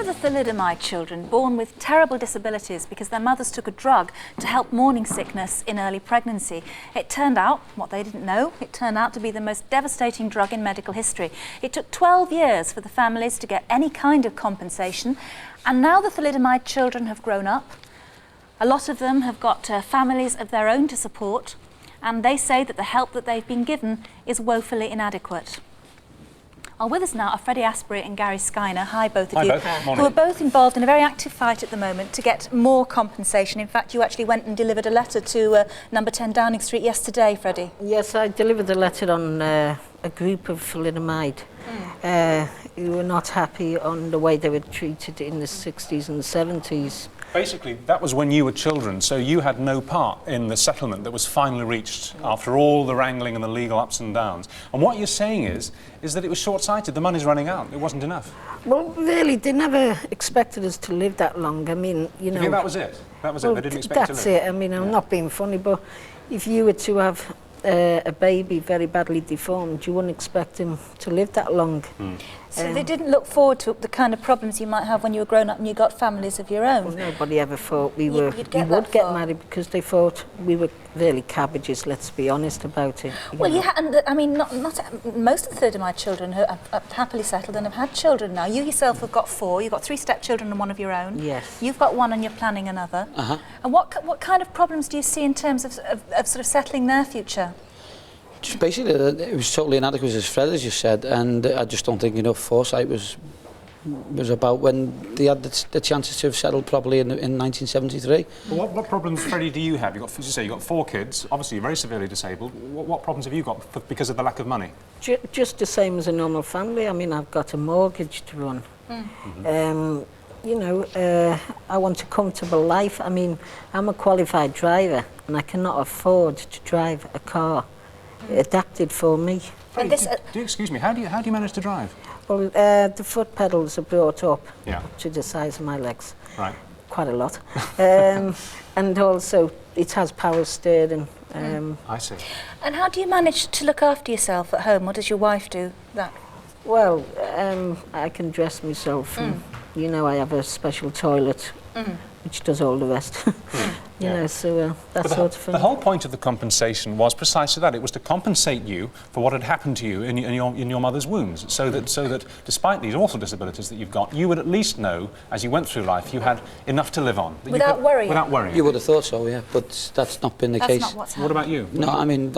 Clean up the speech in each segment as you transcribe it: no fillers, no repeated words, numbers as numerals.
the thalidomide children born with terrible disabilities because their mothers took a drug to help morning sickness in early pregnancy. It turned out, what they didn't know, it turned out to be the most devastating drug in medical history. It took 12 years for the families to get any kind of compensation, and now the thalidomide children have grown up. A lot of them have got families of their own to support, and they say that the help that they've been given is woefully inadequate. With us now are Freddie Astbury and Gary Skyner. Hi, both of you. Hi, both. Who are both involved in a very active fight at the moment to get more compensation. In fact, you actually went and delivered a letter to number 10 Downing Street yesterday, Freddie. Yes, I delivered a letter on a group of thalidomide who were not happy on the way they were treated in the 60s and 70s. Basically, that was when you were children, so you had no part in the settlement that was finally reached after all the wrangling and the legal ups and downs. And what you're saying is that it was short-sighted. The money's running out. It wasn't enough. Well, really, they never expected us to live that long. I mean, you know... You think that was it? That was well, it? They didn't expect to live? That's it. I mean, I'm not being funny, but if you were to have a baby very badly deformed, you wouldn't expect him to live that long. So they didn't look forward to the kind of problems you might have when you were grown up and you got families of your own? Well, nobody ever thought we would get married because they thought we were really cabbages, let's be honest about it. Well, I mean, not most of the thalidomide children are happily settled and have had children now. You yourself have got 4. You've got 3 stepchildren and 1 of your own. Yes. You've got 1 and you're planning another. And what kind of problems do you see in terms of sort of settling their future? Just basically, it was totally inadequate, as Fred has just said, and I just don't think enough foresight was about when they had the chances to have settled properly in 1973. Well, what problems, Freddie, do you have? You've got, as you say, you've got 4 kids. Obviously, you're very severely disabled. What problems have you got because of the lack of money? Just the same as a normal family. I mean, I've got a mortgage to run. You know, I want a comfortable life. I mean, I'm a qualified driver, and I cannot afford to drive a car adapted for me. Freddie, excuse me, how do you manage to drive? Well, the foot pedals are brought up to the size of my legs. Right. Quite a lot. And also, it has power steering. I see. And how do you manage to look after yourself at home, or does your wife do that? Well, I can dress myself. And, you know, I have a special toilet, which does all the rest. You know, so that sort of thing. The whole point of the compensation was precisely that. It was to compensate you for what had happened to you in your mother's wombs, so that despite these awful disabilities that you've got, you would at least know, as you went through life, you had enough to live on. Without worrying? Without worrying. You would have thought so, yeah, but that's not been the case. That's not what's happened. What about you? No, I mean,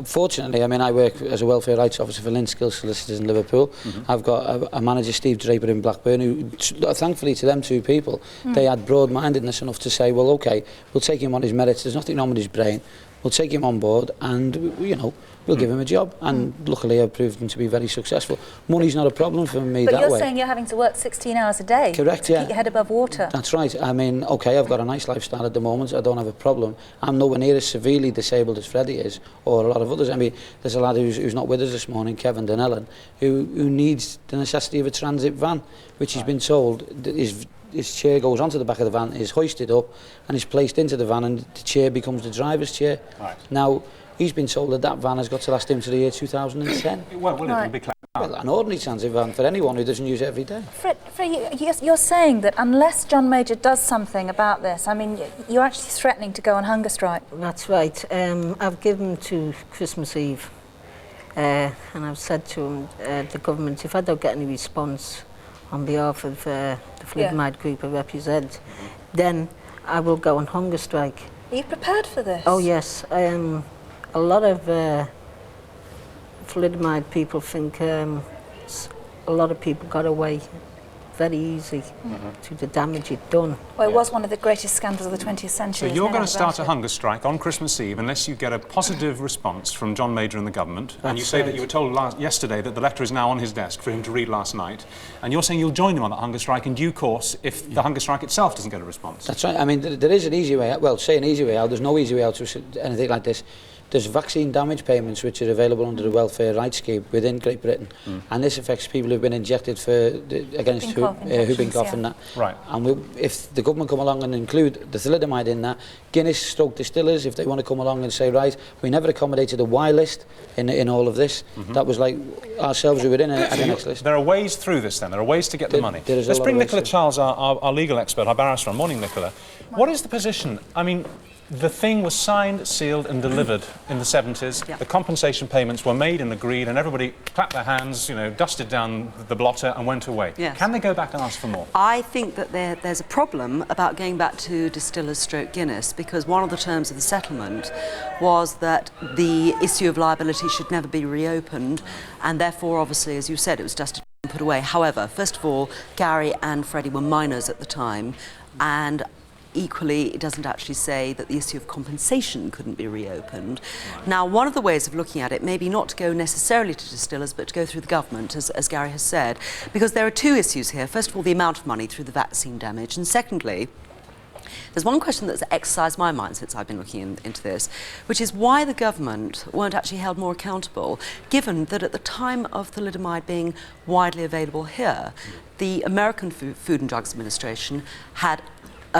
fortunately, I mean, I work as a welfare rights officer for Linskill Solicitors in Liverpool. I've got a manager, Steve Draper, in Blackburn, who, thankfully to them 2 people, they had broad-mindedness enough to say, well, OK, we'll take him on his merits, there's nothing wrong with his brain, we'll take him on board and, you know, we'll give him a job. And luckily I've proved him to be very successful. Money's not a problem for me that way. But you're saying you're having to work 16 hours a day? Correct, to keep your head above water? That's right. I mean, OK, I've got a nice lifestyle at the moment, I don't have a problem. I'm nowhere near as severely disabled as Freddie is, or a lot of others. I mean, there's a lad who's not with us this morning, Kevin Donnellon, who needs the necessity of a transit van, which he's been told his chair goes onto the back of the van, is hoisted up and is placed into the van, and the chair becomes the driver's chair. Right. Now, he's been told that van has got to last him to the year 2010. Well, it'll be clear. Well, an ordinary transit van for anyone who doesn't use it every day. Fred, you're saying that unless John Major does something about this, I mean, you're actually threatening to go on hunger strike. That's right. I've given to Christmas Eve, and I've said to him, the government, if I don't get any response on behalf of the thalidomide group I represent, then I will go on hunger strike. Are you prepared for this? Oh yes. A lot of thalidomide people think a lot of people got away very easy to the damage it done. Well, it was one of the greatest scandals of the 20th century. So you're going to start a hunger strike on Christmas Eve unless you get a positive response from John Major and the government. And you say that you were told yesterday that the letter is now on his desk for him to read last night. And you're saying you'll join him on that hunger strike in due course if the hunger strike itself doesn't get a response. That's right. I mean, there is an easy way out. Well, say an easy way out. There's no easy way out to anything like this. there's vaccine damage payments which are available under the welfare rights scheme within Great Britain, and this affects people who've been injected against whooping cough and that. Right. And if the government come along and include the thalidomide in that, Guinness stroke distillers, if they want to come along and say, right, we never accommodated a Y list in all of this. That was like ourselves who were in an X list. There are ways through this then, there are ways to get the money. Let's bring Nicola Charles, our legal expert, our barrister on. Morning, Nicola. What is the position? I mean, the thing was signed, sealed and delivered in the 70s. Yep. The compensation payments were made and agreed and everybody clapped their hands, you know, dusted down the blotter and went away. Yes. Can they go back and ask for more? I think that there's a problem about going back to distillers stroke Guinness, because one of the terms of the settlement was that the issue of liability should never be reopened, and therefore, obviously, as you said, it was dusted and put away. However, first of all, Gary and Freddie were minors at the time, and equally, it doesn't actually say that the issue of compensation couldn't be reopened. Right. Now, one of the ways of looking at it may be not to go necessarily to distillers, but to go through the government, as Gary has said, because there are two issues here. First of all, the amount of money through the vaccine damage, and secondly, there's one question that's exercised my mind since I've been looking into this, which is why the government weren't actually held more accountable, given that at the time of thalidomide being widely available here, the American Food and Drugs Administration had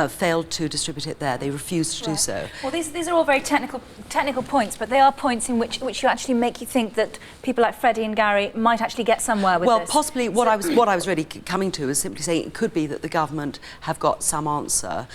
failed to distribute it there. They refused to do so. Well, these are all very technical points, but they are points in which you actually make you think that people like Freddie and Gary might actually get somewhere with this. Well, possibly what I was really coming to is simply saying it could be that the government have got some answer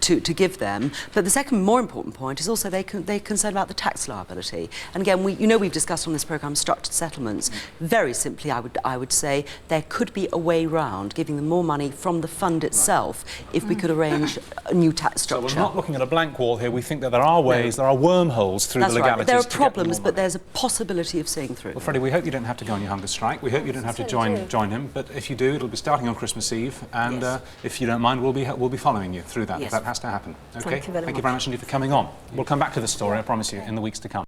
to give them. But the second, more important point is also they're concerned about the tax liability. And again, we've discussed on this programme structured settlements. Very simply, I would say there could be a way round giving them more money from the fund itself if we could arrange a new tax structure. So we're not looking at a blank wall here. We think that there are ways, there are wormholes through the legalities. Right. There are problems, but there's a possibility of seeing through. Well, Freddie, we hope you don't have to go on your hunger strike. We hope you don't have to join him. But if you do, it'll be starting on Christmas Eve, and if you don't mind, we'll be following you through that. Yes. If that has to happen. Okay. Thank you very much indeed for coming on. We'll come back to the story, I promise you, in the weeks to come.